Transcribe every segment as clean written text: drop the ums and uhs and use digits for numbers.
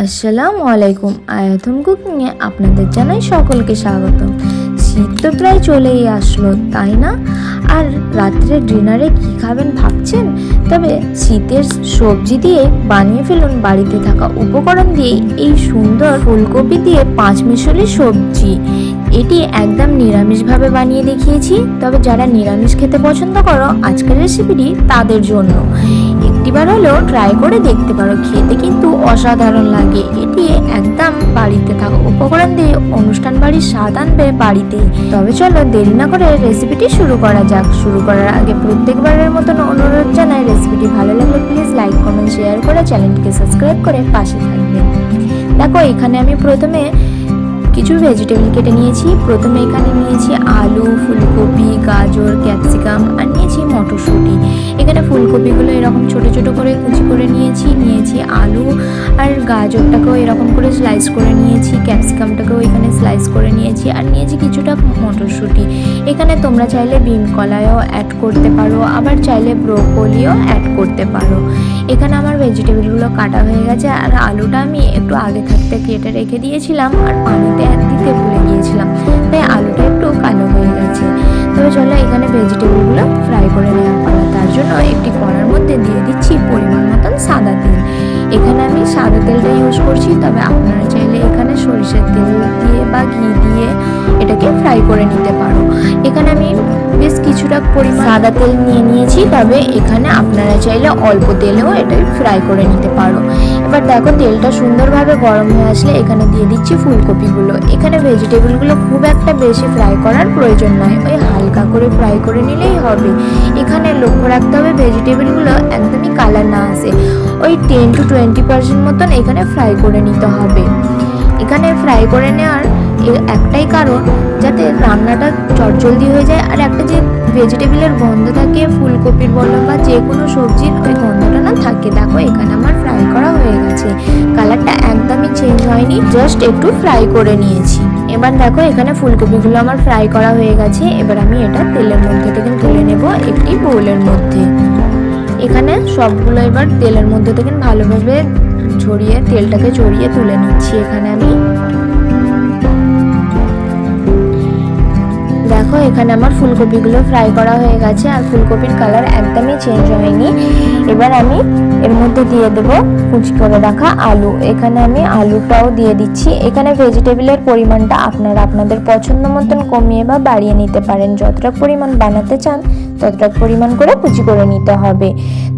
আসসালামু আলাইকুম। আয়াতুন কুকিংয়ে আপনাদের জানাই সকলকে স্বাগতম। শীত তো প্রায় চলেই আসলো, তাই না? আর রাত্রে ডিনারে কি খাবেন ভাবছেন? তবে শীতের সবজি দিয়ে বানিয়ে ফেলুন বাড়িতে থাকা উপকরণ দিয়ে এই সুন্দর ফুলকপি দিয়ে পাঁচমিশালি সবজি। এটি একদম নিরামিষভাবে বানিয়ে দেখিয়েছি, তবে যারা নিরামিষ খেতে পছন্দ করো আজকের রেসিপিটি তাদের জন্য। একটিবার হলেও ট্রাই করে দেখতে পারো, খেতে কিন্তু অসাধারণ লাগে। এটি একদম বাড়িতে থাকা উপকরণ দিয়ে অনুষ্ঠান বাড়ির স্বাদ আনবে বাড়িতে। তবে চলো দেরি না করে রেসিপিটি শুরু করা যাক। শুরু করার আগে প্রত্যেকবারের মতন অনুরোধ জানাই, রেসিপিটি ভালো লাগলে প্লিজ লাইক কমেন্ট শেয়ার করে চ্যানেলটিকে সাবস্ক্রাইব করে পাশে থাকবেন। দেখো এখানে আমি প্রথমে কিছু ভেজিটেবল কেটে নিয়েছি। প্রথমে এখানে নিয়েছি আলু, ফুলকপি, গাজর, ক্যাপসিকাম আর নিয়েছি মটরশুঁটি। এখানে ফুলকপিগুলো এরকম ছোট ছোট করে কুচি করে নিয়েছি আলু আর গাজরটাকেও এরকম করে স্লাইস করে নিয়েছি, ক্যাপসিকামটাকেও এখানে স্লাইস করে নিয়েছি আর নিয়েছি কিছুটা মটরশুঁটি। এখানে তোমরা চাইলে বিন কলাইও অ্যাড করতে পারো, আবার চাইলে ব্রোকলিও অ্যাড করতে পারো। এখানে আমার ভেজিটেবলগুলো কাটা হয়ে গেছে আর আলুটা আমি একটু আগে থাকতে কেটে রেখে দিয়েছিলাম আর পানিতে দিতে ভুলে গিয়েছিলাম, তাই আলুটা একটু কালো হয়ে গেছে। তবে চলো এখানে ভেজিটেবলগুলো ফ্রাই করে নেওয়ার পালা। তার জন্য একটি কড়ার মধ্যে দিয়ে দিচ্ছি পরিমাণ মতন সাদা তেল। এখানে আমি সাদা তেলটা ইউজ করছি, তবে আপনারা চাইলে এখানে সরিষার তেল দিয়ে বা ঘি দিয়ে এটাকে ফ্রাই করে নিতে পারো। এখানে আমি বেশ কিছুটা পরিমাণ সাদা তেল নিয়েছি, তবে এখানে আপনারা চাইলে অল্প তেলেও এটাকে ফ্রাই করে নিতে পারো। এবার দেখো তেলটা সুন্দরভাবে গরম হয়ে আসলে এখানে দিয়ে দিচ্ছি ফুলকপিগুলো। এখানে ভেজিটেবলগুলো খুব একটা বেশি ফ্রাই করার প্রয়োজন নয়, ওই হালকা করে ফ্রাই করে নিলেই হবে। এখানে লক্ষ্য রাখতে হবে ভেজিটেবলগুলো একদমই কালার না আসে, ওই 10 to 20% মতন এখানে ফ্রাই করে নিতে হবে। এখানে ফ্রাই করে নেওয়ার একটাই কারণ, যাতে রান্নাটা চটজলদি হয়ে যায় আর একটা যে ভেজিটেবলের গন্ধ থাকে ফুলকপির বলো বা যে কোনো সবজির, ওই গন্ধটা না থাকে। দেখো এখানে আমার ফ্রাই করা হয়ে গেছে, কালারটা একদমই চেঞ্জ হয়নি, জাস্ট একটু ফ্রাই করে নিয়েছি। এবার দেখো এখানে ফুলকপিগুলো আমার ফ্রাই করা হয়ে গেছে। এবার আমি এটা তেলের মধ্যে থেকে তুলে নেব একটি বোলের মধ্যে। এখানে সবগুলো এবার তেলের মধ্যে থেকে ভালোভাবে তেলটাকে ছড়িয়ে তুলে নিচ্ছি। এখানে আমি দেখো এখানে আমার ফুলকপিগুলো ফ্রাই করা হয়ে গেছে আর ফুলকপির কালার একদমই চেঞ্জ হয়নি। এবার আমি এর মধ্যে দিয়ে দেব কুচি করে রাখা আলু। এখানে আমি আলুটাও দিয়ে দিচ্ছি। এখানে ভেজিটেবলের পরিমাণটা আপনারা আপনাদের পছন্দ মতন কমিয়ে বা বাড়িয়ে নিতে পারেন। যতটা পরিমাণ বানাতে চান ততটা পরিমাণ করে কুচি করে নিতে হবে।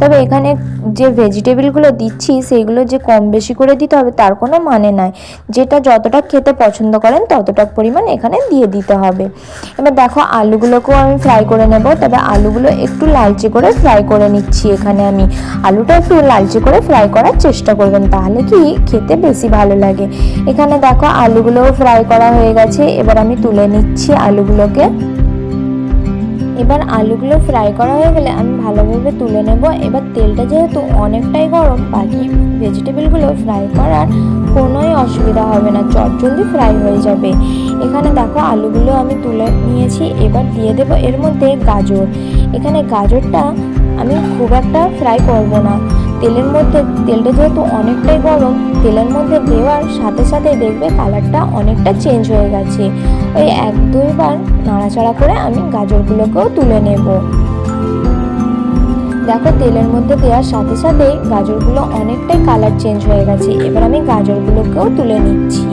তবে এখানে যে ভেজিটেবলগুলো দিচ্ছি সেইগুলো যে কম বেশি করে দিতে হবে তার কোনো মানে নাই, যেটা যতটা খেতে পছন্দ করেন ততটা পরিমাণ এখানে দিয়ে দিতে হবে। এবার দেখো আলুগুলোকেও আমি ফ্রাই করে নেব, তবে আলুগুলো একটু লালচে করে ফ্রাই করে নিচ্ছি। এখানে আমি আলুটা একটু লালচে করে ফ্রাই করার চেষ্টা করবেন, তাহলে কি খেতে বেশি ভালো লাগে। এখানে দেখো আলুগুলোও ফ্রাই করা হয়ে গেছে। এবার আমি তুলে নিচ্ছি আলুগুলোকে। এবার আলুগুলো ফ্রাই করা হয়ে গেলে আমি ভালোভাবে তুলে নেব। এবার তেলটা যেহেতু অনেকটাই গরম, বাকি ভেজিটেবলগুলো ফ্রাই করার কোনোই অসুবিধা হবে না, চটজলদি ফ্রাই হয়ে যাবে। এখানে দেখো আলুগুলো আমি তুলে নিয়েছি। এবার দিয়ে দেব এর মধ্যে গাজর। এখানে গাজরটা আমি খুব একটা ফ্রাই করব না, তেলটা যেহেতু অনেকটাই গরম, তেলের মধ্যে দেওয়ার সাথে সাথে দেখবে কালারটা অনেকটা চেঞ্জ হয়ে গেছে। ওই 1-2 বার নাড়াচাড়া করে আমি গাজরগুলোকেও তুলে নেব। দেখো তেলের মধ্যে দেওয়ার সাথে সাথে গাজরগুলো অনেকটাই কালার চেঞ্জ হয়ে গেছে। এবার আমি গাজরগুলোকেও তুলে নিচ্ছি।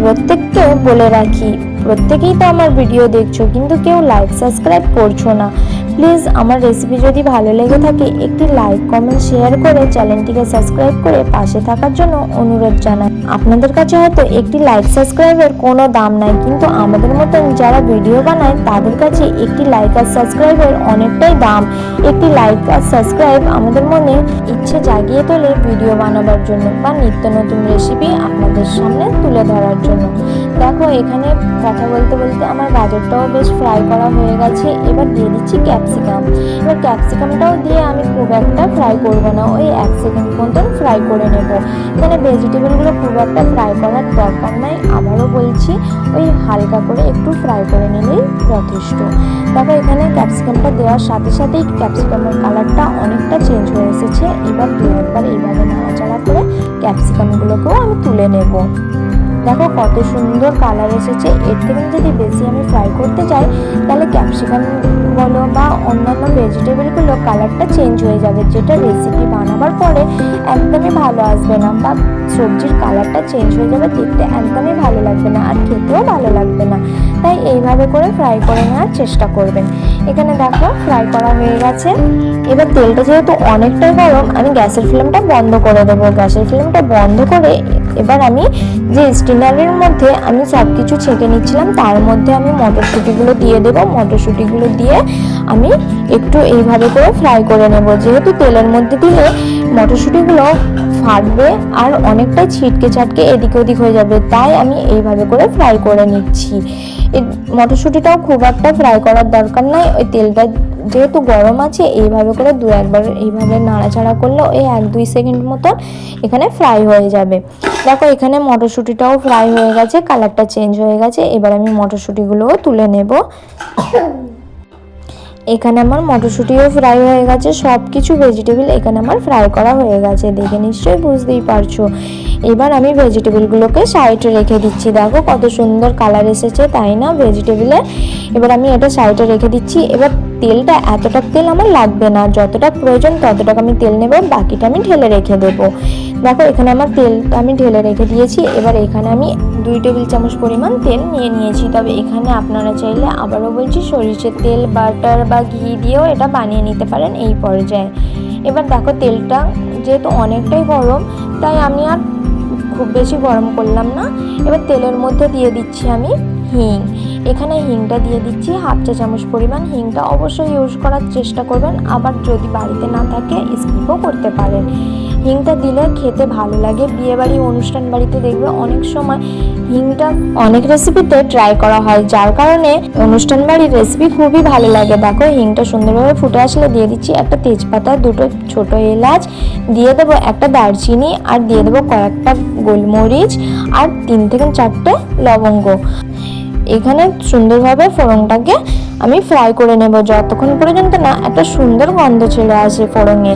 প্রত্যেককে বলে রাখি, প্রত্যেকেই তো আমার ভিডিও দেখছো কিন্তু কেউ লাইক সাবস্ক্রাইব করছো না। প্লিজ আমার রেসিপি যদি ভালো লেগে থাকে একটি লাইক কমেন্ট শেয়ার করে চ্যানেলটিকে সাবস্ক্রাইব করে পাশে থাকার জন্য অনুরোধ জানাই। আপনাদের কাছে হয়তো একটি লাইক সাবস্ক্রাইবের কোনো দাম নাই, কিন্তু আমাদের মতন যারা ভিডিও বানায় তাদের কাছে একটি লাইক আর সাবস্ক্রাইবের অনেকটাই দাম। একটি লাইক আর সাবস্ক্রাইব আমাদের মনে ইচ্ছে জাগিয়ে তোলে ভিডিও বানাবার জন্য বা নিত্য নতুন রেসিপি আপনাদের সামনে তুলে ধরার জন্য। দেখো এখানে কথা বলতে বলতে আমার গাজরটাও বেশ ফ্রাই করা হয়ে গেছে। এবার দিয়ে দিচ্ছি ক্যাপসিকাম। এবার ক্যাপসিকামটাও দিয়ে আমি খুব একটা ফ্রাই করবো না, ওই 1 সেকেন্ড মতন ফ্রাই করে নেব। এখানে ভেজিটেবলগুলো খুব একটা ফ্রাই করার দরকার নাই, আবারও বলছি ওই হালকা করে একটু ফ্রাই করে নিলেই যথেষ্ট। দেখো এখানে ক্যাপসিকামটা দেওয়ার সাথে সাথেই ক্যাপসিকামের কালারটা অনেকটা চেঞ্জ হয়ে এসেছে। এবার দু একবার এইভাবে নাড়াচাড়া করে ক্যাপসিকামগুলোকেও আমি তুলে নেব। দেখো কত সুন্দর কালার এসেছে। এর থেকে যদি বেশি আমি ফ্রাই করতে যাই তাহলে ক্যাপসিকাম বলো বা অন্যান্য ভেজিটেবলগুলো কালারটা চেঞ্জ হয়ে যাবে, যেটা রেসিপি বানাবার পরে একদমই ভালো আসবে না, বা সবজির কালারটা চেঞ্জ হয়ে যাবে, দেখতে একদমই ভালো লাগবে না আর খেতেও ভালো লাগবে না। তাই এইভাবে করে ফ্রাই করে নেওয়ার চেষ্টা করবেন। এখানে দেখো ফ্রাই করা হয়ে গেছে। এবার তেলটা যেহেতু অনেকটাই গরম, আমি গ্যাসের ফ্লেমটা বন্ধ করে দেবো। গ্যাসের ফ্লেমটা বন্ধ করে এবার আমি যে স্টিনারের মধ্যে আমি সব কিছু ছেঁকে নিচ্ছিলাম তার মধ্যে আমি মটরশুঁটিগুলো দিয়ে দেবো। মটরশুঁটিগুলো দিয়ে আমি একটু এইভাবে করে ফ্রাই করে নেব। যেহেতু তেলের মধ্যে দিলে মটরশুঁটিগুলো ফাটবে আর অনেকটাই ছিটকে ছাটকে এদিক ওদিক হয়ে যাবে, তাই আমি এইভাবে করে ফ্রাই করে নিচ্ছি। এই মটরশুঁটিটাও খুব একটা ফ্রাই করার দরকার নাই, ওই তেলটা যেহেতু গরম আছে এইভাবে করে দু একবার এইভাবে নাড়াচাড়া করলে ওই 1-2 সেকেন্ড মতন এখানে ফ্রাই হয়ে যাবে। দেখো এখানে মটরশুঁটিটাও ফ্রাই হয়ে গেছে, কালারটা চেঞ্জ হয়ে গেছে। এবার আমি মটরশুঁটিগুলোও তুলে নেব। এখানে আমার মটরশুঁটিও ফ্রাই হয়ে গেছে, সব কিছু ভেজিটেবল এখানে আমার ফ্রাই করা হয়ে গেছে, দেখে নিশ্চয়ই বুঝতেই পারছো। এবার আমি ভেজিটেবলগুলোকে সাইডে রেখে দিচ্ছি। দেখো কত সুন্দর কালার এসেছে, তাই না ভেজিটেবলে? এবার আমি এটা সাইডে রেখে দিচ্ছি। এবার তেলটা এতটা তেল আমার লাগবে না, যতটা প্রয়োজন ততটা আমি তেল নেব, বাকিটা আমি ঢেলে রেখে দেবো। দেখো এখানে আমার তেলটা আমি ঢেলে রেখে দিয়েছি। এবার এখানে আমি 2 টেবিল চামচ পরিমাণ তেল নিয়ে নিয়েছি। তবে এখানে আপনারা চাইলে আবারও বলছি সরিষার তেল, বাটার বা ঘি দিয়েও এটা বানিয়ে নিতে পারেন এই পর্যায়ে। এবার দেখো তেলটা যেহেতু অনেকটাই গরম, তাই আমি আর খুব বেশি গরম করলাম না। এবার তেলের মধ্যে দিয়ে দিচ্ছি আমি হিং। এখানে হিংটা দিয়ে দিচ্ছি 1/2 চা চামচ পরিমাণ। হিংটা অবশ্যই ইউজ করার চেষ্টা করবেন, আবার যদি বাড়িতে না থাকে স্কিপও করতে পারেন। হিংটা দিলে খেতে ভালো লাগে। বিয়েবাড়ি, অনুষ্ঠান বাড়িতে দেখবে অনেক সময় হিংটা অনেক রেসিপিতে ট্রাই করা হয়, যার কারণে অনুষ্ঠান বাড়ির রেসিপি খুবই ভালো লাগে। দেখো হিংটা সুন্দরভাবে ফুটে আসলে দিয়ে দিচ্ছি একটা তেজপাতা, 2টো ছোট এলাচ, দিয়ে দেবো একটা দারচিনি, আর দিয়ে দেবো কয়েকটা গোলমরিচ আর 3 থেকে 4টে লবঙ্গ। এখানে সুন্দরভাবে ফোড়নটাকে আমি ফ্রাই করে নেব যতক্ষণ পর্যন্ত না একটা সুন্দর গন্ধ চলে আসে ফোড়নে।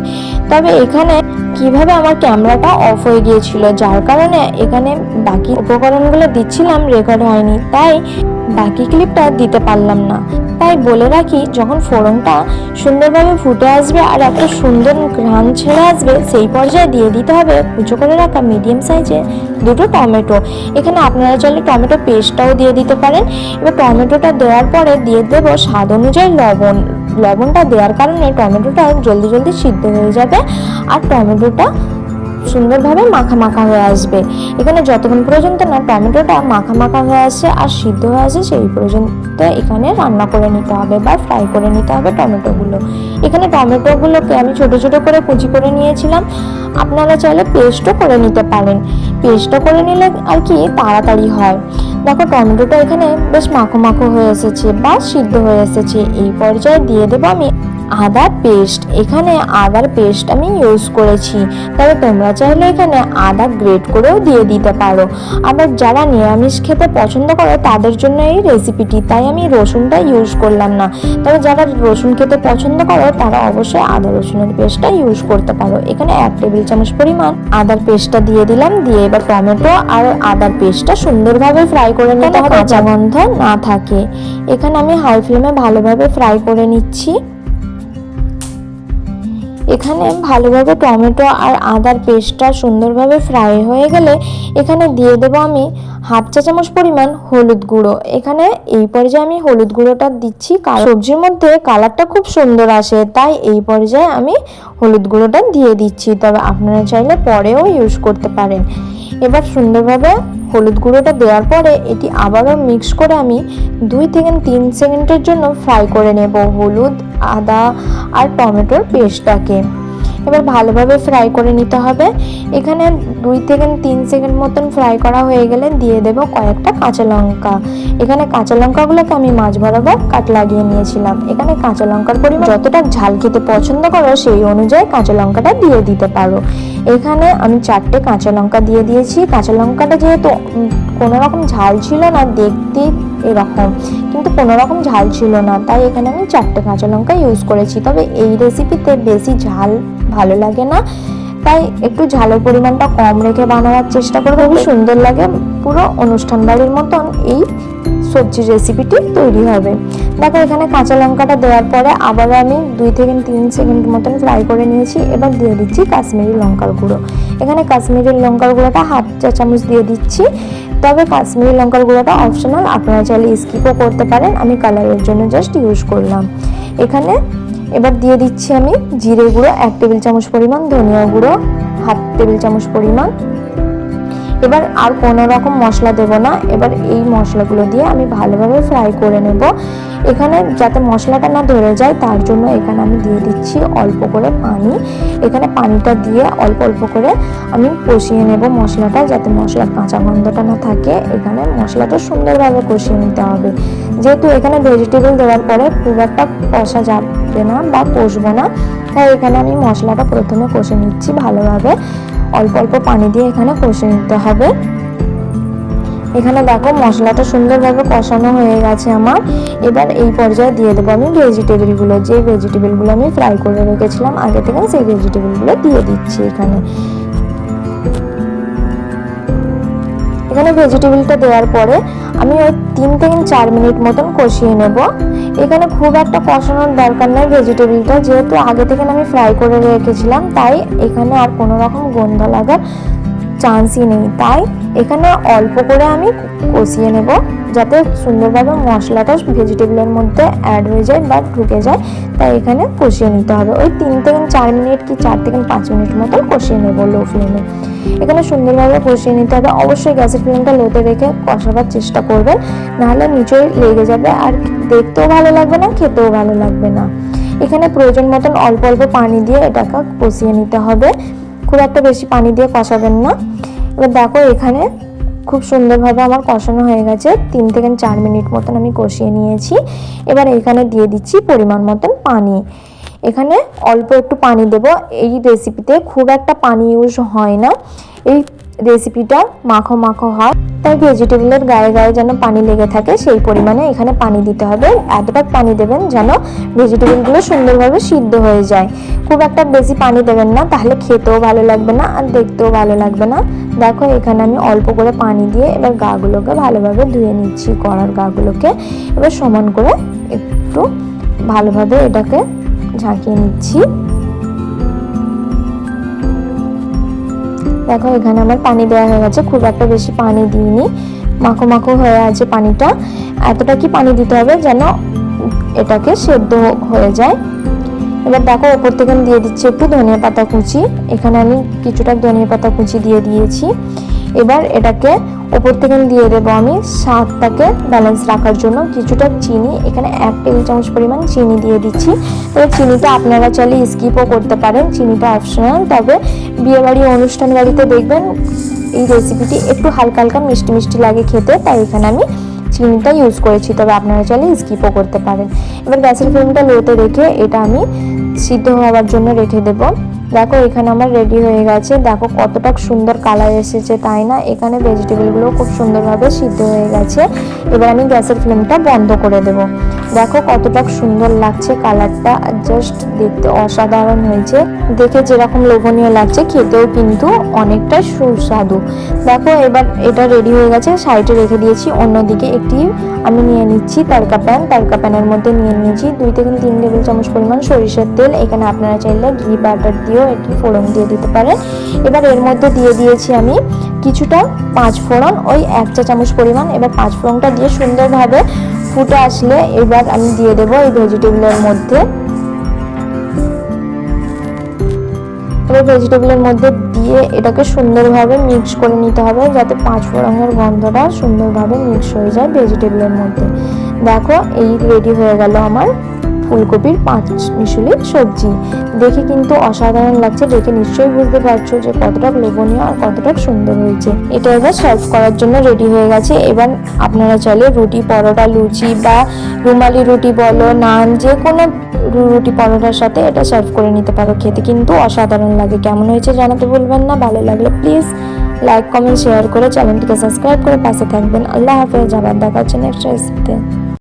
তবে এখানে কিভাবে আমার ক্যামেরাটা অফ হয়ে গিয়েছিল, যার কারণে এখানে বাকি উপকরণগুলো দিচ্ছিলাম রেকর্ড হয়নি, তাই বাকি ক্লিপটা দিতে পারলাম না। তাই বলে রাখি, যখন ফোড়নটা সুন্দরভাবে ফুটে আসবে আর একটা সুন্দর ঘ্রাণ ছেড়ে আসবে, সেই পর্যায়ে দিয়ে দিতে হবে কুচো করে রাখা মিডিয়াম সাইজে 2টো টমেটো। এখানে আপনারা চাইলে টমেটো পেস্টটাও দিয়ে দিতে পারেন। এবার টমেটোটা দেওয়ার পরে দিয়ে দেবো স্বাদ অনুযায়ী লবণ। লবণটা দেওয়ার কারণে টমেটোটা জলদি জলদি সিদ্ধ হয়ে যাবে আর টমেটোটা সুন্দরভাবে মাখা মাখা হয়ে আসবে। এখানে যতক্ষণ পর্যন্ত না টমেটোটা মাখা মাখা হয়ে আসে আর সিদ্ধ হয়ে আসে, সেই পর্যন্ত এখানে রান্না করে নিতে হবে বা ফ্রাই করে নিতে হবে টমেটোগুলো। এখানে টমেটোগুলোকে আমি ছোট ছোট করে কুচি করে নিয়েছিলাম, আপনারা চাইলে পেস্টও করে নিতে পারেন। পেস্টটা করে নিলে আর কি তাড়াতাড়ি হয়। দেখো টমেটোটা এখানে বেশ মাখো মাখো হয়ে এসেছে বা সিদ্ধ হয়ে এসেছে। এই পর্যায়ে দিয়ে দেবো আমি আদার পেস্ট। এখানে আদার পেস্ট আমি ইউজ করেছি, তবে তোমরা চাইলে এখানে আদা গ্রেট করেও দিয়ে দিতে পারো। আবার যারা নিরামিষ খেতে পছন্দ করে তাদের জন্য এই রেসিপিটি, তাই আমি রসুনটা ইউজ করলাম না। তবে যারা রসুন খেতে পছন্দ করে তারা অবশ্যই আদা রসুনের পেস্টটা ইউজ করতে পারো। এখানে 1 টেবিল চামচ পরিমাণ আদার পেস্টটা দিয়ে দিলাম। দিয়ে এবার টমেটো আর আদার পেস্টটা সুন্দরভাবে ফ্রাই করে নিতে হবে, কাঁচা গন্ধ না থাকে। এখানে আমি হাই ফ্লেমে ভালোভাবে ফ্রাই করে নিচ্ছি। এখানে ভালোভাবে টমেটো আর আদার পেস্টটা সুন্দরভাবে ফ্রাই হয়ে গেলে এখানে দিয়ে দেবো আমি 1/2 চা চামচ পরিমাণ হলুদ গুঁড়ো। এখানে এই পর্যায়ে আমি হলুদ গুঁড়োটা দিচ্ছি কারণ সবজির মধ্যে কালারটা খুব সুন্দর আসে, তাই এই পর্যায়ে আমি হলুদ গুঁড়োটা দিয়ে দিচ্ছি। তবে আপনারা চাইলে পরেও ইউজ করতে পারেন। এবার সুন্দরভাবে হলুদ গুঁড়োটা দেওয়ার পরে এটি আবারও মিক্স করে আমি 2 থেকে 3 সেকেন্ডের জন্য ফ্রাই করে নেব হলুদ, আদা আর টমেটোর পেস্টটাকে। এবার ভালোভাবে ফ্রাই করে নিতে হবে। এখানে 2 থেকে 3 সেকেন্ড মতন ফ্রাই করা হয়ে গেলে দিয়ে দেব কয়েকটা কাঁচা লঙ্কা। এখানে কাঁচা লঙ্কাগুলোকে আমি মাছ বরাবর কাট লাগিয়ে নিয়েছিলাম। এখানে কাঁচা লঙ্কার পরিমাণ যতটা ঝাল খেতে পছন্দ করো সেই অনুযায়ী কাঁচা লঙ্কাটা দিয়ে দিতে পারো। এখানে আমি 4টে কাঁচা লঙ্কা দিয়ে দিয়েছি। কাঁচা লঙ্কাটা যেহেতু কোনো রকম ঝাল ছিল না, দেখতে এরকম কিন্তু কোনো রকম ঝাল ছিল না, তাই এখানে আমি 4টে কাঁচা লঙ্কা ইউজ করেছি। তবে এই রেসিপিতে বেশি ঝাল ভালো লাগে না, তাই একটু ঝালের পরিমাণটা কম রেখে বানানোর চেষ্টা করবে। খুব সুন্দর লাগে, পুরো অনুষ্ঠান বাড়ির মতন এই সবজির রেসিপিটি তৈরি হবে। দেখো এখানে কাঁচা লঙ্কাটা দেওয়ার পরে আবার আমি 2 থেকে 3 সেকেন্ড মতন ফ্রাই করে নিয়েছি। এবার দিয়ে দিচ্ছি কাশ্মীরি লঙ্কার গুঁড়ো। এখানে কাশ্মীরি লঙ্কার গুঁড়োটা 1/2 চা চামচ দিয়ে দিচ্ছি। তবে কাশ্মীরি লঙ্কার গুঁড়োটা অপশনাল, আপনারা চাইলে স্কিপও করতে পারেন, আমি কালারের জন্য জাস্ট ইউজ করলাম। এখানে এবার দিয়ে দিচ্ছি আমি জিরে গুঁড়ো 1 টেবিল চামচ পরিমাণ, ধনিয়া গুঁড়ো 1/2 টেবিল চামচ পরিমাণ। এবার আর কোনো রকম মশলা দেব না। এবার এই মশলাগুলো দিয়ে আমি ভালোভাবে ফ্রাই করে নেব। এখানে যাতে মশলাটা না ধরে যায় তার জন্য এখানে আমি দিয়ে দিচ্ছি অল্প করে পানি। এখানে পানিটা দিয়ে অল্প অল্প করে আমি কষিয়ে নেব মশলাটা, যাতে মশলার কাঁচা গন্ধটা না থাকে। এখানে মশলাটা সুন্দরভাবে কষিয়ে নিতে হবে। যেহেতু এখানে ভেজিটেবল দেওয়ার পরে খুব একটা কষা যাবে না বা কষবো না, তাই এখানে আমি মশলাটা প্রথমে কষে নিচ্ছি ভালোভাবে। অল্প অল্প পানি দিয়ে এখানে কষে নিতে হবে। এখানে দেখো মশলাটা সুন্দরভাবে কষানো হয়ে গেছে আমার। এবার এই পর্যায়ে দিয়ে দেবো আমি ভেজিটেবলগুলো, যে ভেজিটেবলগুলো আমি ফ্রাই করে রেখেছিলাম আগে থেকে, সেই ভেজিটেবলগুলো দিয়ে দিচ্ছি এখানে। এখানে ভেজিটেবলটা দেওয়ার পরে আমি ওই 3 থেকে 4 মিনিট মতন কষিয়ে নেব। এখানে খুব একটা কষানোর দরকার নেই ভেজিটেবলটা, যেহেতু আগে থেকে আমি ফ্রাই করে রেখেছিলাম, তাই এখানে আর কোনো রকম গন্ধ লাগার চান্সই নেই। তাই এখানে অল্প করে আমি কষিয়ে নেব, যাতে সুন্দরভাবে মশলাটা ভেজিটেবলের মধ্যে অ্যাড হয়ে যায় বা ঢুকে যায়। তাই এখানে কষিয়ে নিতে হবে ওই 3 থেকে 4 মিনিট কি 4 থেকে 5 মিনিট মতন কষিয়ে নেব লো ফ্লেমে। এখানে সুন্দরভাবে কষিয়ে নিতে হবে। অবশ্যই গ্যাসের ফ্লেমটা লোতে রেখে কষাবার চেষ্টা করবেন, নাহলে নিচে লেগে যাবে আর দেখতেও ভালো লাগবে না, খেতেও ভালো লাগবে না। এখানে প্রয়োজন মতন অল্প অল্প পানি দিয়ে এটাকে কষিয়ে নিতে হবে, খুব একটা বেশি পানি দিয়ে কষাবেন না। এবার দেখো এখানে খুব সুন্দরভাবে আমার কষানো হয়ে গেছে। 3 থেকে 4 মিনিট মতন আমি কষিয়ে নিয়েছি। এবার এখানে দিয়ে দিচ্ছি পরিমাণ মতন পানি। এখানে অল্প একটু পানি দেব। এই রেসিপিতে খুব একটা পানি ইউজ হয় না, এই রেসিপিটা মাখো মাখো হয়, তাই ভেজিটেবলের গায়ে গায়ে যেন পানি লেগে থাকে সেই পরিমাণে এখানে পানি দিতে হবে। এতটা পানি দেবেন যেন ভেজিটেবলগুলো সুন্দরভাবে সিদ্ধ হয়ে যায়। খুব একটা বেশি পানি দেবেন না, তাহলে খেতেও ভালো লাগবে না আর দেখতেও ভালো লাগবে না। দেখো এখানে আমি অল্প করে পানি দিয়ে এবার গাগুলোকে ভালোভাবে ধুয়ে নিচ্ছি, কড়ার গাগুলোকে। এবার সমান করে একটু ভালোভাবে এটাকে ঝাঁকিয়ে নিচ্ছি। দেখো এখানে আমার পানি দেওয়া হয়ে গেছে, খুব একটা বেশি পানি দিইনি, মাখো মাখো হয়ে আছে পানিটা। এতটা কি পানি দিতে হবে যেন এটাকে সেদ্ধ হয়ে যায়। এবার দেখো ওপর থেকে আমি দিয়ে দিচ্ছি একটু ধনিয়া পাতা কুচি। এখানে আমি কিছুটা ধনিয়া পাতা কুচি দিয়ে দিয়েছি। এবার এটাকে ওপর থেকে দিয়ে দেবো আমি স্বাদটাকে ব্যালেন্স রাখার জন্য কিছুটা চিনি। এখানে 1 টেবিল চামচ পরিমাণ চিনি দিয়ে দিচ্ছি। তবে চিনিটা আপনারা চাইলে স্কিপও করতে পারেন, চিনিটা অপশনাল। তবে বিয়েবাড়ি অনুষ্ঠান বাড়িতে দেখবেন এই রেসিপিটি একটু হালকা হালকা মিষ্টি মিষ্টি লাগে খেতে, তাই এখানে আমি চিনিটা ইউজ করেছি, তবে আপনারা চাইলে স্কিপও করতে পারেন। এবার গ্যাসের ফ্লেমটা লোতে রেখে এটা আমি সিদ্ধ হওয়ার জন্য রেখে দেব। দেখো এখানে আমার রেডি হয়ে গেছে। দেখো কতটা সুন্দর কালার এসেছে, তাই না? এখানে ভেজিটেবলগুলো খুব সুন্দরভাবে সিদ্ধ হয়ে গেছে। এবার আমি গ্যাসের ফ্লেমটা বন্ধ করে দেব। দেখো কতটা সুন্দর লাগছে কালারটা, জাস্ট দেখতে অসাধারণ হয়েছে। দেখে যেরকম লোভনীয় লাগছে, খেতেও কিন্তু অনেকটা সুস্বাদু। দেখো এবার এটা রেডি হয়ে গেছে, সাইডে রেখে দিয়েছি। অন্যদিকে একটি আমি নিয়ে নিচ্ছি তারকা প্যান। তারকা প্যানের মধ্যে নিয়ে নিয়েছি 2 থেকে 3 টেবিল চামচ পরিমাণ সরিষার তেল। এখানে আপনারা চাইলে ঘি বাটার দিয়েও একটি ফোড়ন দিয়ে দিতে পারেন। এবার এর মধ্যে দিয়ে দিয়েছি আমি কিছুটা 5 ফোড়ন, ওই 1 চা চামচ পরিমাণ। এবার 5 ফোড়নটা দিয়ে সুন্দরভাবে ফুটে আসলে এবার আমি দিয়ে দেবো এই ভেজিটেবলের মধ্যে। এবার ভেজিটেবলের মধ্যে দিয়ে এটাকে সুন্দরভাবে মিক্স করে নিতে হবে, যাতে 5 ফোড়নের গন্ধটা সুন্দরভাবে মিক্স হয়ে যায় ভেজিটেবলের মধ্যে। দেখো এই রেডি হয়ে গেল আমার ফুলকপির 5 মিশালি সবজি। দেখে কিন্তু অসাধারণ লাগছে, দেখে নিশ্চয়ই বুঝতে পারছো যে কতটা লোভনীয় আর কতটা সুন্দর হয়েছে। এটা এবার সার্ভ করার জন্য রেডি হয়ে গেছে। এবার আপনারা চাইলে রুটি, পরোটা, লুচি বা রুমালি রুটি বলো, নান, যে কোনো রুটি পরোটার সাথে এটা সার্ভ করে নিতে পারো। খেতে কিন্তু অসাধারণ লাগে। কেমন হয়েছে জানাতে ভুলবেন না। ভালো লাগলে প্লিজ লাইক, কমেন্ট, শেয়ার করে চ্যানেলটিকে সাবস্ক্রাইব করে পাশে থাকবেন। আল্লাহ হাফেজ। আবার দেখা হচ্ছে নেক্সট রেসিপিতে।